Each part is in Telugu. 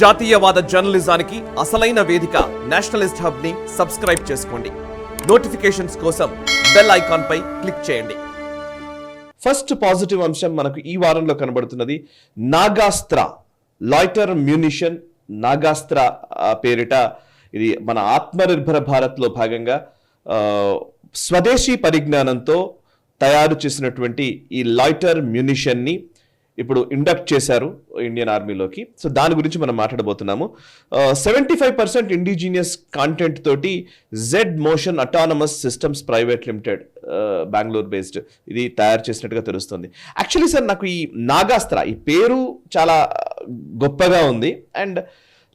జాతీయవాద జర్నలిజానికి అసలైన వేదిక నేషనలిస్ట్ హబ్ ని సబ్స్క్రైబ్ చేసుకోండి. నోటిఫికేషన్స్ కోసం బెల్ ఐకాన్ పై క్లిక్ చేయండి. ఫస్ట్ పాజిటివ్ అంశం మనకు ఈ వారంలో కనబడుతున్నది నాగాస్త్ర లాయిటర్ మ్యూనిషన్. నాగాస్త్ర పేరిట ఇది మన ఆత్మనిర్భర భారత్లో భాగంగా స్వదేశీ పరిజ్ఞానంతో తయారు చేసినటువంటి ఈ లాయిటర్ మ్యూనిషన్ని ఇప్పుడు ఇండక్ట్ చేశారు ఇండియన్ ఆర్మీలోకి. సో దాని గురించి మనం మాట్లాడబోతున్నాము. 75% ఇండిజినియస్ కాంటెంట్ తోటి Z motion autonomous systems private limited Bengaluru based ఇది తయారు చేసినట్టుగా తెలుస్తుంది. యాక్చువల్లీ సార్, నాకు ఈ నాగాస్త్ర ఈ పేరు చాలా గొప్పగా ఉంది. అండ్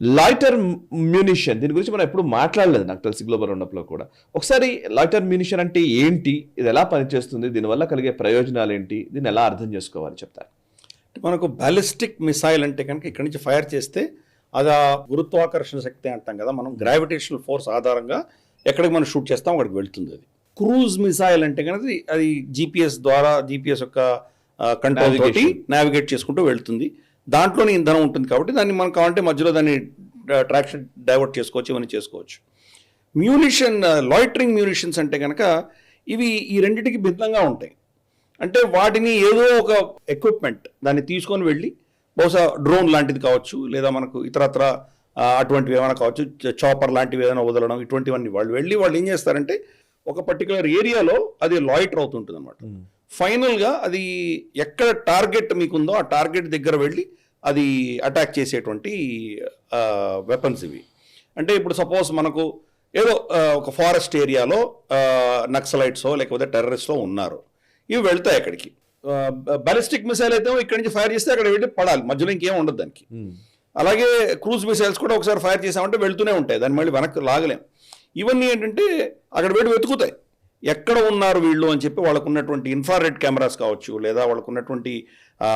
లాయిటర్ మ్యూనిషన్ దీని గురించి మనం ఎప్పుడు మాట్లాడలేదు నాకు తెలిసి గ్లోబల్ రౌండప్లో కూడా. ఒకసారి లాయిటర్ మ్యూనిషన్ అంటే ఏంటి, ఇది ఎలా పనిచేస్తుంది, దీనివల్ల కలిగే ప్రయోజనాలు ఏంటి, దీన్ని ఎలా అర్థం చేసుకోవాలి చెప్తారు. మనకు బ్యాలిస్టిక్ మిసైల్ అంటే కనుక ఇక్కడి నుంచి ఫైర్ చేస్తే అది ఆ గురుత్వాకర్షణ శక్తి అంటాం కదా, మనం గ్రావిటేషనల్ ఫోర్స్ ఆధారంగా ఎక్కడికి మనం షూట్ చేస్తాం అక్కడికి వెళ్తుంది. అది క్రూజ్ మిసైల్ అంటే కనుక అది జీపీఎస్ ద్వారా జీపీఎస్ యొక్క కంట్రోల్ తోటి నావిగేట్ చేసుకుంటూ వెళ్తుంది. దాంట్లోనే ఇంధనం ఉంటుంది కాబట్టి దాన్ని మనం కావాలంటే మధ్యలో దాన్ని ట్రాక్షన్ డైవర్ట్ చేసుకోవచ్చు, ఇవన్నీ చేసుకోవచ్చు. మ్యూనిషన్ లాయిటరింగ్ మ్యూనిషన్స్ అంటే కనుక ఇవి ఈ రెండింటికి భిన్నంగా ఉంటాయి. అంటే వాటిని ఏదో ఒక ఎక్విప్మెంట్ దాన్ని తీసుకొని వెళ్ళి బహుశా డ్రోన్ లాంటిది కావచ్చు, లేదా మనకు ఇతరత్ర అటువంటివి ఏమైనా కావచ్చు, చాపర్ లాంటివి ఏదైనా వదలడం, ఇటువంటివన్నీ వాళ్ళు ఏం చేస్తారంటే ఒక పర్టికులర్ ఏరియాలో అది లాయిటర్ అవుతుంటుంది అనమాట. ఫైనల్గా అది ఎక్కడ టార్గెట్ మీకుందో ఆ టార్గెట్ దగ్గర వెళ్ళి అది అటాక్ చేసేటువంటి వెపన్స్ ఇవి. అంటే ఇప్పుడు సపోజ్ మనకు ఏదో ఒక ఫారెస్ట్ ఏరియాలో నక్సలైట్సో లేకపోతే టెర్రరిస్టో ఉన్నారు, ఇవి వెళ్తాయి అక్కడికి. బాలిస్టిక్ మిసైల్ అయితే ఇక్కడి నుంచి ఫైర్ చేస్తే అక్కడ వెళ్ళి పడాలి, మధ్యలో ఇంకేం ఉండదు దానికి. అలాగే క్రూజ్ మిసైల్స్ కూడా ఒకసారి ఫైర్ చేసామంటే వెళ్తూనే ఉంటాయి, దాన్ని మళ్ళీ వెనక్కి లాగలేం. ఇవన్నీ ఏంటంటే అక్కడ వెళ్ళి వెతుకుతాయి ఎక్కడ ఉన్నారు వీళ్ళు అని చెప్పి. వాళ్ళకు ఉన్నటువంటి ఇన్ఫ్రారెడ్ కెమెరాస్ కావచ్చు, లేదా వాళ్ళకు ఉన్నటువంటి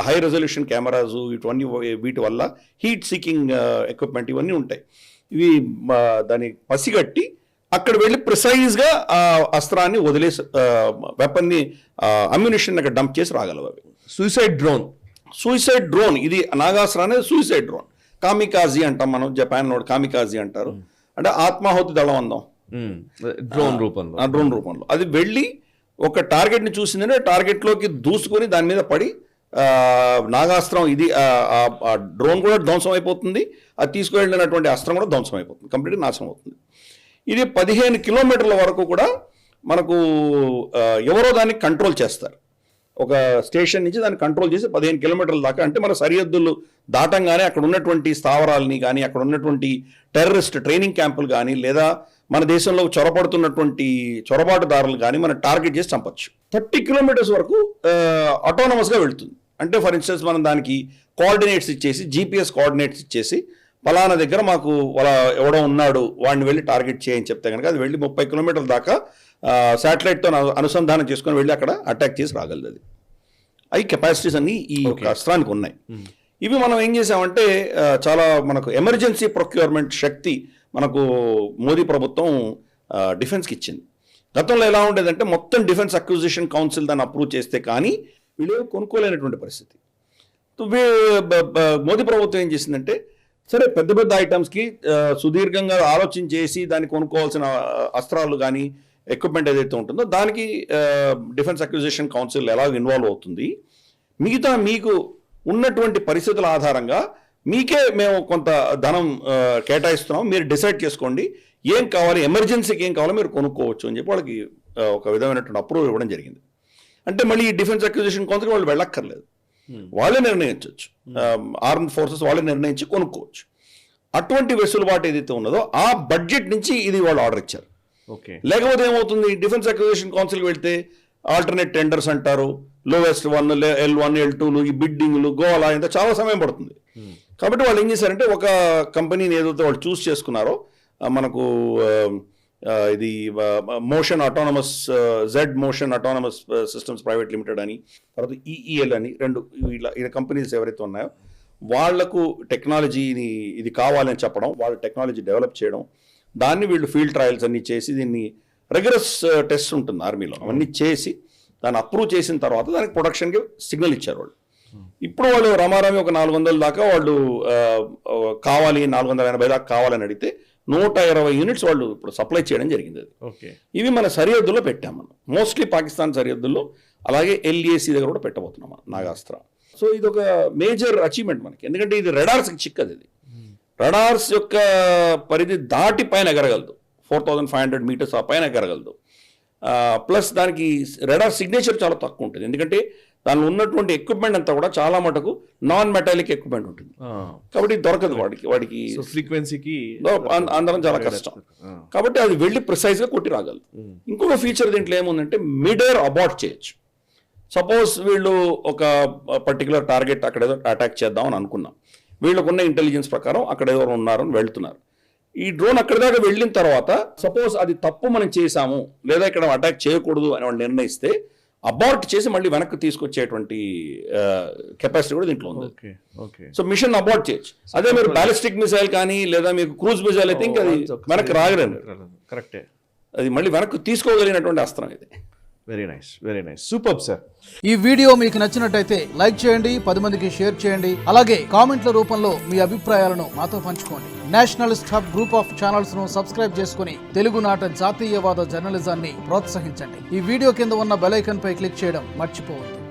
హై రెజల్యూషన్ కెమెరాస్, ఇవన్నీ వీటి వల్ల హీట్ సీకింగ్ ఎక్విప్మెంట్ ఇవన్నీ ఉంటాయి. ఇవి దాన్ని పసిగట్టి అక్కడ వెళ్ళి ప్రిసైజ్గా ఆ అస్త్రాన్ని వదిలేసి వెపన్ని అమ్యునిషన్ అక్కడ డంప్ చేసి రాగలవు అవి. సూసైడ్ డ్రోన్ ఇది నాగాస్త్ర అనేది సూసైడ్ డ్రోన్. కామికాజీ అంటాం మనం, జపాన్ కామికాజీ అంటారు. అంటే ఆత్మాహుతి దళం అందాం డ్రోన్ రూపంలో అది వెళ్ళి ఒక టార్గెట్ని చూసిందంటే టార్గెట్లోకి దూసుకొని దాని మీద పడి నాగాస్త్రం ఇది ఆ డ్రోన్ కూడా ధ్వంసం అయిపోతుంది, అది తీసుకువెళ్ళినటువంటి అస్త్రం కూడా ధ్వంసం అయిపోతుంది, కంప్లీట్గా నాశనం అవుతుంది. ఇది 15 కిలోమీటర్ల వరకు కూడా మనకు ఎవరో దాన్ని కంట్రోల్ చేస్తారు. ఒక స్టేషన్ నుంచి దాన్ని కంట్రోల్ చేసి 15 కిలోమీటర్ల దాకా, అంటే మన సరిహద్దులు దాటంగానే అక్కడ ఉన్నటువంటి స్థావరాలని కానీ, అక్కడ ఉన్నటువంటి టెర్రరిస్ట్ ట్రైనింగ్ క్యాంపులు కానీ, లేదా మన దేశంలో చొరబడుతున్నటువంటి చొరబాటుదారులు కానీ మనం టార్గెట్ చేసి చంపచ్చు. 30 కిలోమీటర్స్ వరకు ఆటోనమస్గా వెళ్తుంది. అంటే ఫర్ ఇన్స్టెన్స్ మనం దానికి కోఆర్డినేట్స్ ఇచ్చేసి, జీపీఎస్ కోఆర్డినేట్స్ ఇచ్చేసి, పలానా దగ్గర మాకు ఎవడో ఉన్నాడు వాడిని వెళ్ళి టార్గెట్ చేయని చెప్తే కనుక అది వెళ్ళి 30 కిలోమీటర్ల దాకా శాటిలైట్తో అనుసంధానం చేసుకొని వెళ్ళి అక్కడ అటాక్ చేసి రాగలదు. అది అవి కెపాసిటీస్ అన్నీ ఈ యొక్క అస్త్రానికి ఉన్నాయి. ఇవి మనం ఏం చేసామంటే చాలా మనకు ఎమర్జెన్సీ ప్రొక్యూర్మెంట్ శక్తి మనకు మోదీ ప్రభుత్వం డిఫెన్స్కి ఇచ్చింది. గతంలో ఎలా ఉండేదంటే మొత్తం డిఫెన్స్ అక్విజిషన్ కౌన్సిల్ దాన్ని అప్రూవ్ చేస్తే కానీ వీళ్ళు కొనుక్కోలేనటువంటి పరిస్థితి. మోదీ ప్రభుత్వం ఏం చేసిందంటే సరే పెద్ద పెద్ద ఐటమ్స్కి సుదీర్ఘంగా ఆలోచించేసి దాన్ని కొనుక్కోవాల్సిన అస్త్రాలు కానీ ఎక్విప్మెంట్ ఏదైతే ఉంటుందో దానికి డిఫెన్స్ అక్విజిషన్ కౌన్సిల్ ఎలా ఇన్వాల్వ్ అవుతుంది. మిగతా మీకు ఉన్నటువంటి పరిస్థితుల ఆధారంగా మీకే మేము కొంత ధనం కేటాయిస్తున్నాం, మీరు డిసైడ్ చేసుకోండి ఏం కావాలి, ఎమర్జెన్సీకి ఏం కావాలో మీరు కొనుక్కోవచ్చు అని చెప్పి వాళ్ళకి ఒక విధమైనటువంటి అప్రూవల్ ఇవ్వడం జరిగింది. అంటే మళ్ళీ ఈ డిఫెన్స్ అక్విజిషన్ కౌన్సిల్ వాళ్ళు వెళ్ళక్కర్లేదు, వాళ్ళే నిర్ణయించవచ్చు, ఆర్మ్డ్ ఫోర్సెస్ వాళ్ళే నిర్ణయించి కొనుక్కోవచ్చు. అటువంటి వెసులుబాటు ఏదైతే ఉన్నదో ఆ బడ్జెట్ నుంచి ఇది వాళ్ళు ఆర్డర్ ఇచ్చారు. లేకపోతే ఏమవుతుంది, డిఫెన్స్ అక్విజిషన్ కౌన్సిల్కి వెళ్తే ఆల్టర్నేట్ టెండర్స్ అంటారు, లోవెస్ట్ 1, L1, L2లు, ఈ బిడ్డింగ్లు, గోవాలా, ఇంత చాలా సమయం పడుతుంది. కాబట్టి వాళ్ళు ఏం చేశారంటే ఒక కంపెనీని ఏదైతే వాళ్ళు చూస్ చేసుకున్నారో మనకు ఇది motion autonomous Z motion autonomous systems private limited అని, తర్వాత ఈఈఎల్ అని, రెండు ఇలా కంపెనీస్ ఎవరైతే ఉన్నాయో వాళ్లకు టెక్నాలజీని ఇది కావాలని చెప్పడం, వాళ్ళ టెక్నాలజీ డెవలప్ చేయడం, దాన్ని వీళ్ళు ఫీల్డ్ ట్రయల్స్ అన్నీ చేసి దీన్ని రెగ్యులస్ టెస్ట్ ఉంటుంది ఆర్మీలో, అవన్నీ చేసి దాన్ని అప్రూవ్ చేసిన తర్వాత దానికి ప్రొడక్షన్కి సిగ్నల్ ఇచ్చారు వాళ్ళు. ఇప్పుడు వాళ్ళు రమారమి ఒక 400 దాకా వాళ్ళు కావాలి, 480 దాకా కావాలని అడిగితే 120 యూనిట్స్ వాళ్ళు ఇప్పుడు సప్లై చేయడం జరిగింది. అది ఓకే. ఇవి మన సరిహద్దుల్లో పెట్టాం మనం, మోస్ట్లీ పాకిస్తాన్ సరిహద్దుల్లో, అలాగే LAC దగ్గర కూడా పెట్టబోతున్నాం మనం నాగాస్త్ర. సో ఇది ఒక మేజర్ అచీవ్మెంట్ మనకి, ఎందుకంటే ఇది రడార్స్కి చిక్కదు. ఇది రడార్స్ యొక్క పరిధి దాటి పైన ఎగరగలదు, 4500 మీటర్స్ ఆ పైన ఎగరగలదు. ప్లస్ దానికి రడార్ సిగ్నేచర్ చాలా తక్కువ ఉంటుంది, ఎందుకంటే దానిలో ఉన్నటువంటి ఎక్విప్మెంట్ అంతా కూడా చాలా మటుకు నాన్ మెటాలిక్ ఎక్విప్మెంట్ ఉంటుంది, కాబట్టి దొరకదు వాడికి ఫ్రీక్వెన్సీకి అందరం చాలా కష్టం. కాబట్టి అది వెళ్ళి ప్రిసైజ్గా కొట్టి రాగలదు. ఇంకొక ఫీచర్ దీంట్లో ఏముందంటే మిడ్ ఎయిర్ అబార్ట్ చేయొచ్చు. సపోజ్ వీళ్ళు ఒక పర్టికులర్ టార్గెట్ అక్కడ ఏదో అటాక్ చేద్దాం అని అనుకున్నాం, వీళ్ళకున్న ఇంటెలిజెన్స్ ప్రకారం అక్కడ ఏదో ఉన్నారని వెళ్తున్నారు. ఈ డ్రోన్ అక్కడి దాకా వెళ్ళిన తర్వాత సపోజ్ అది తప్పు మనం చేసాము, లేదా ఇక్కడ అటాక్ చేయకూడదు అని వాళ్ళు నిర్ణయిస్తే అబార్ట్ చేసి మళ్ళీ వెనక్కి తీసుకొచ్చేటువంటి కెపాసిటీ కూడా దీంట్లో ఉంది. సో మిషన్ అబార్ట్ చేయొచ్చు. అదే మీరు బ్యాలిస్టిక్ మిసైల్ కానీ లేదా మీకు క్రూజ్ మిసైల్ అయితే ఇంకా అది వెనక్కి రాగలేదు, కరెక్టే, అది మళ్ళీ వెనక్కి తీసుకోగలిగినటువంటి అస్త్రం ఇది. Very nice, super sir. ఈ వీడియో మీకు నచ్చినట్టయితే లైక్ చేయండి, 10 మందికి షేర్ చేయండి, అలాగే కామెంట్ల రూపంలో మీ అభిప్రాయాలను మాతో పంచుకోండి. Nationalist hub group of channels ను సబ్స్క్రైబ్ చేసుకుని తెలుగునాట జాతీయవాద జర్నలిజాన్ని ప్రోత్సహించండి. ఈ వీడియో కింద ఉన్న బెల్ ఐకాన్ పై క్లిక్ చేయడం మర్చిపోవద్దు.